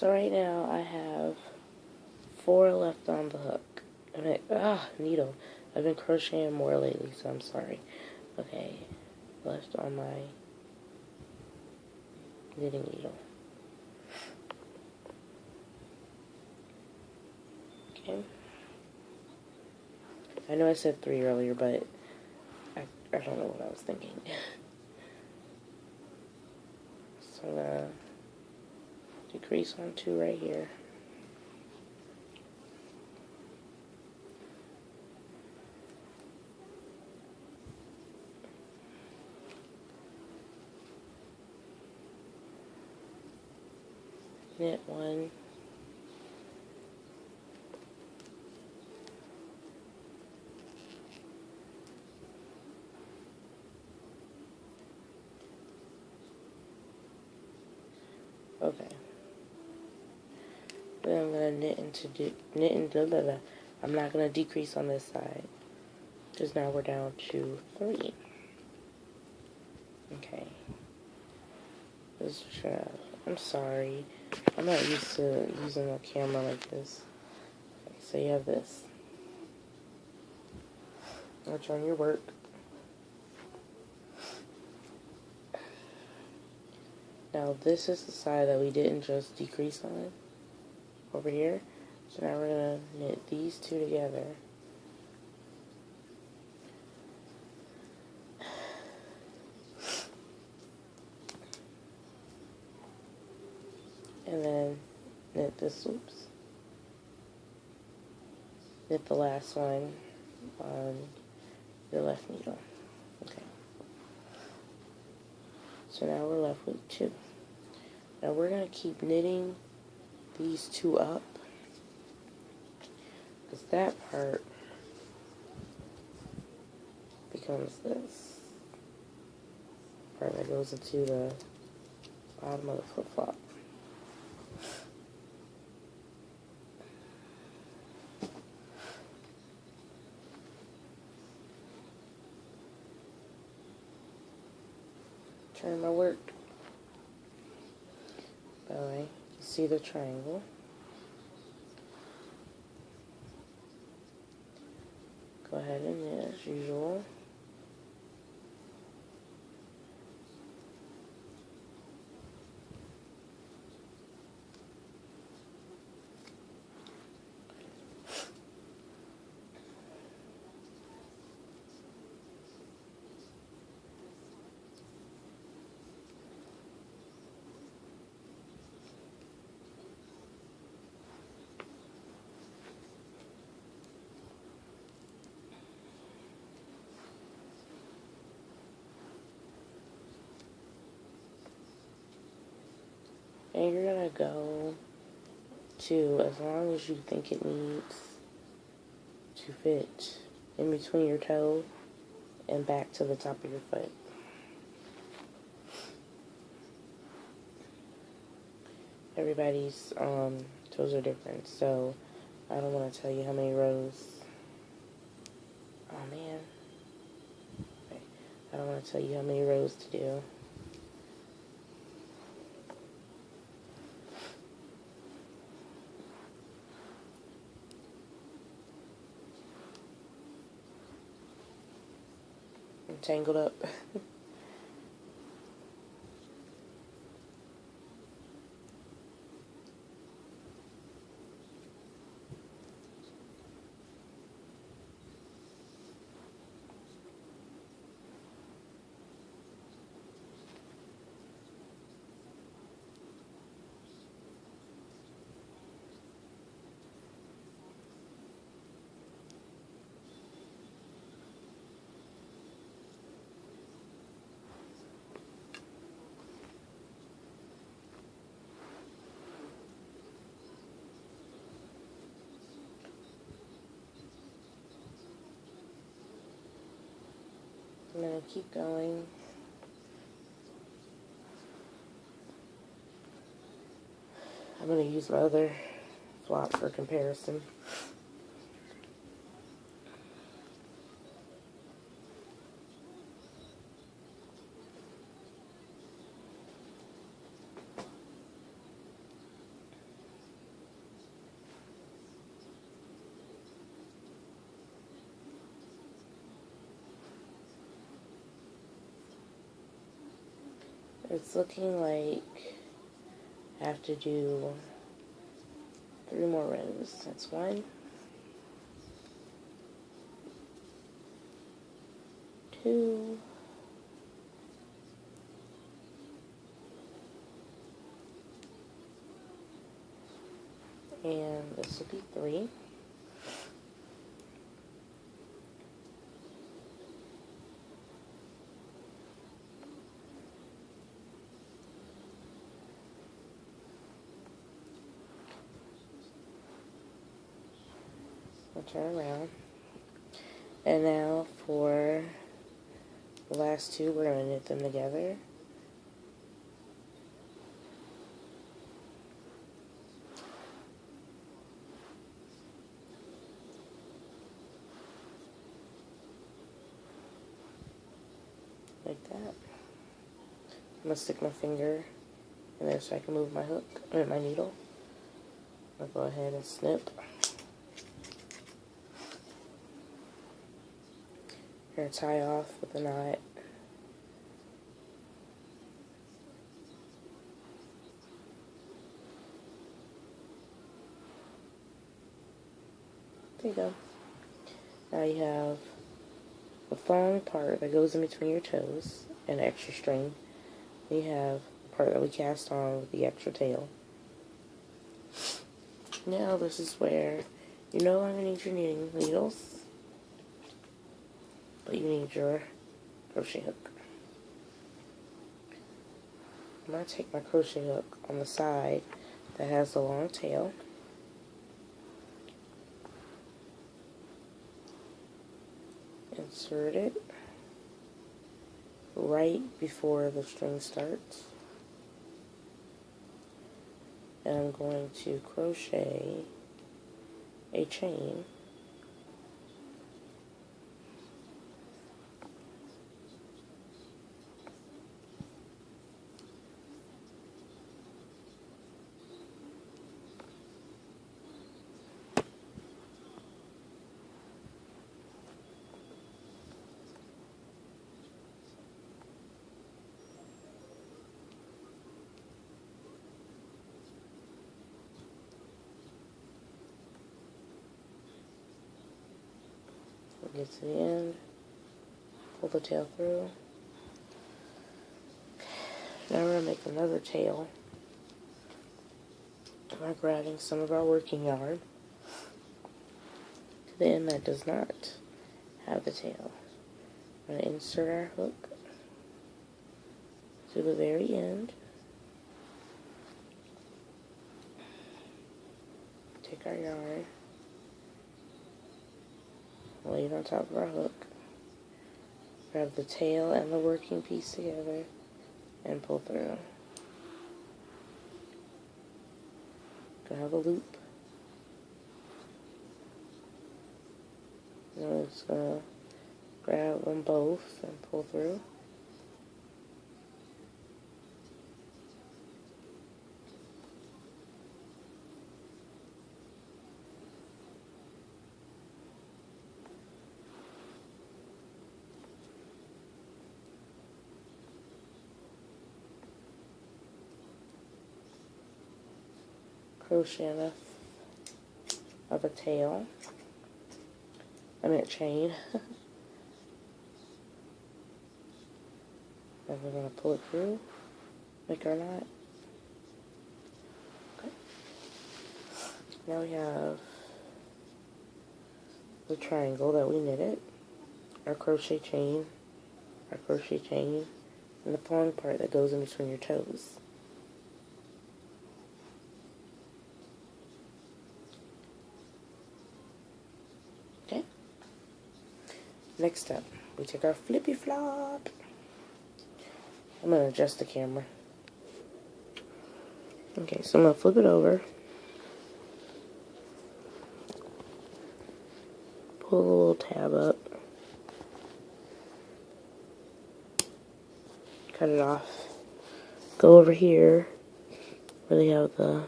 So right now I have 4 left on the hook. Needle. I've been crocheting more lately, so I'm sorry. Okay, left on my knitting needle. Okay. I know I said 3 earlier, but I don't know what I was thinking. So I'm gonna decrease on 2 right here. Knit 1. Okay. Then I'm gonna I'm not gonna decrease on this side, because now we're down to 3. Okay. I'm sorry. I'm not used to using a camera like this. Okay, so you have this. Watch on your work. Now this is the side that we didn't just decrease on over here. So now we're gonna knit these 2 together. And then knit this, knit the last one on your left needle. Okay. So now we're left with 2. Now we're going to keep knitting these 2 up, because that part becomes this part that goes into the bottom of the flip-flop. Turn my work. By the way, you see the triangle. Go ahead and knit as usual. And you're going to go to as long as you think it needs to fit in between your toe and back to the top of your foot. Everybody's toes are different, so I don't want to tell you how many rows. Oh man. Okay. I don't want to tell you how many rows to do. I'm tangled up. I'm going to keep going. I'm going to use my other flop for comparison. It's looking like I have to do 3 more rows. That's 1, 2, and this will be 3. I'll turn around. And now for the last 2, we're going to knit them together. Like that. I'm going to stick my finger in there so I can move my my needle. I'll go ahead and snip. I'm going to tie off with a knot. There you go. Now you have the thong part that goes in between your toes and extra string. You have the part that we cast on with the extra tail. Now this is where you no longer need your knitting needles, but you need your crochet hook. I'm going to take my crochet hook on the side that has the long tail. Insert it right before the string starts. And I'm going to crochet a chain get to the end, pull the tail through. Now we're going to make another tail by grabbing some of our working yarn. Then that does not have the tail. I'm going to insert our hook to the very end. Take our yarn, lay it on top of our hook, grab the tail and the working piece together, and pull through. Gonna have a loop. And we're just gonna grab them both and pull through. Crochet enough of a tail, a chain, and we're going to pull it through, make our knot. Okay. Now we have the triangle that we knitted, our crochet chain, and the thong part that goes in between your toes. Okay. Next up, we take our flippy flop. I'm going to adjust the camera. Okay, so I'm going to flip it over. Pull a little tab up. Cut it off. Go over here where they have the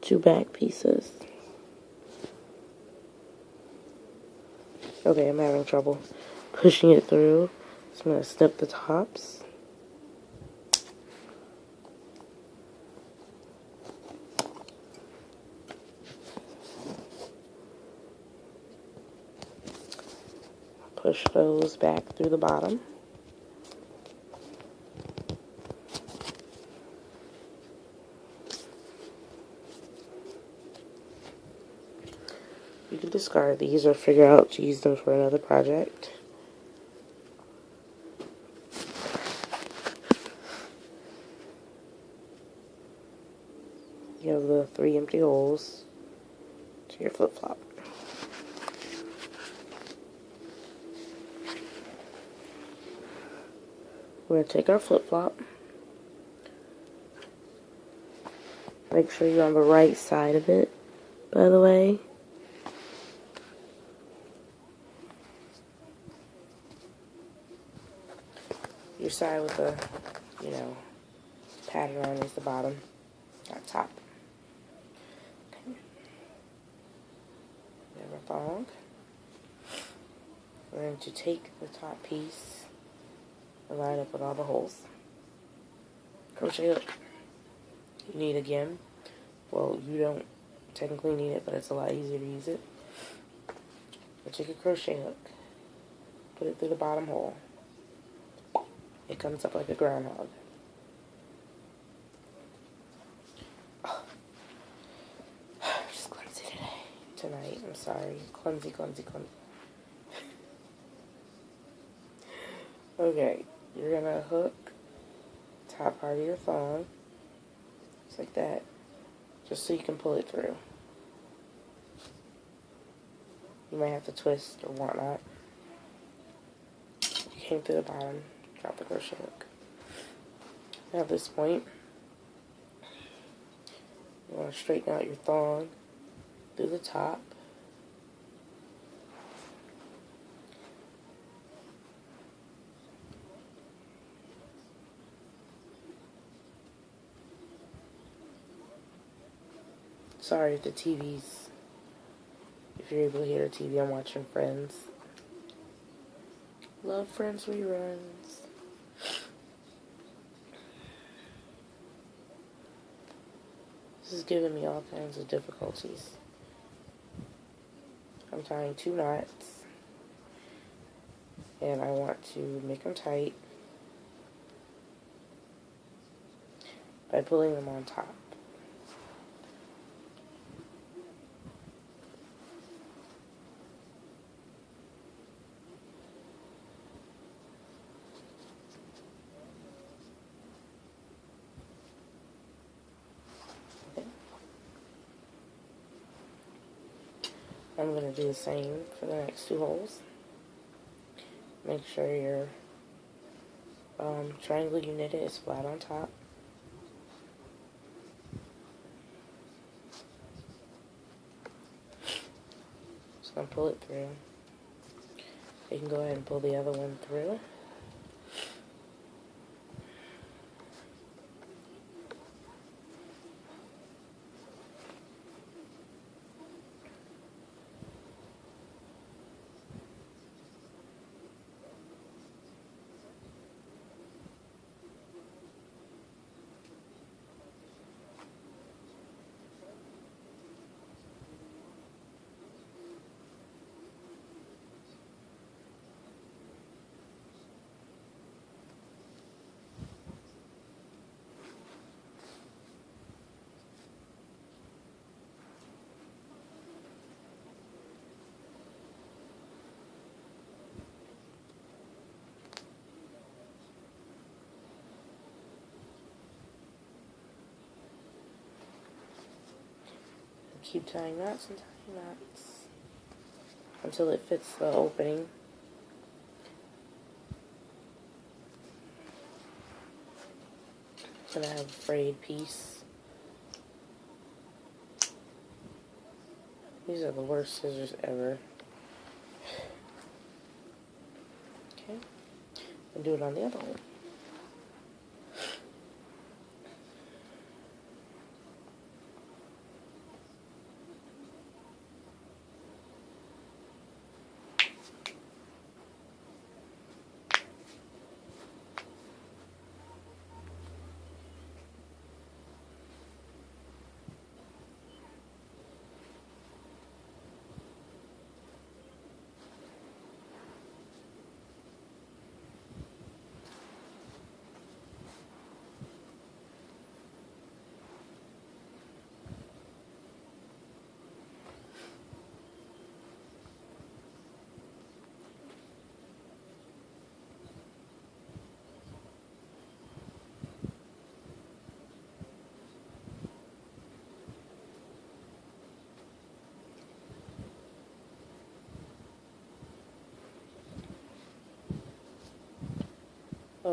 2 back pieces. Okay, I'm having trouble pushing it through, so I'm going to snip the tops. push those back through the bottom. You can discard these or figure out to use them for another project. You have the 3 empty holes to your flip-flop. We're going to take our flip-flop. Make sure you're on the right side of it, by the way. Your side with the, pattern on is the bottom, not top. Okay. We have our thong. We're going to take the top piece and line up with all the holes. Crochet hook. You need again. Well, you don't technically need it, but it's a lot easier to use it. But take a crochet hook, put it through the bottom hole. It comes up like a groundhog. Oh. I'm just clumsy tonight. I'm sorry. Clumsy. Okay, you're gonna hook top part of your thong, just like that, just so you can pull it through. You might have to twist or whatnot. You came through the bottom, drop the crochet hook. Now at this point, you want to straighten out your thong through the top. Sorry if the TV's, if you're able to hear the TV, I'm watching Friends. Love Friends reruns. This is giving me all kinds of difficulties. I'm tying 2 knots, and I want to make them tight by pulling them on top. I'm going to do the same for the next 2 holes. Make sure your triangle you knitted is flat on top. Just going to pull it through. You can go ahead and pull the other one through. Keep tying knots and tying knots until it fits the opening. I'm gonna have a frayed piece. These are the worst scissors ever. Okay, and do it on the other one.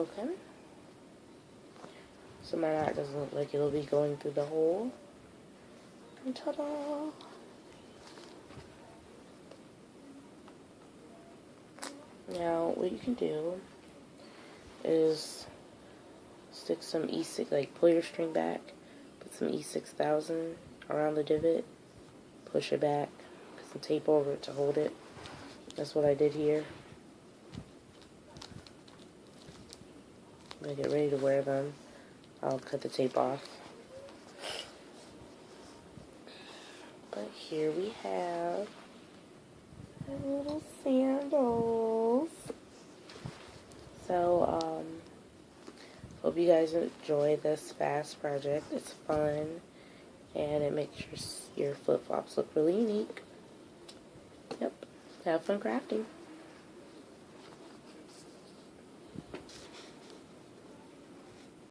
Okay. So my knot doesn't look like it'll be going through the hole. And ta-da! Now, what you can do is stick some E6, like pull your string back, put some E6000 around the divot, push it back, put some tape over it to hold it. That's what I did here. When I get ready to wear them, I'll cut the tape off. But here we have our little sandals. So, hope you guys enjoy this fast project. It's fun, and it makes your flip-flops look really unique. Yep, have fun crafting.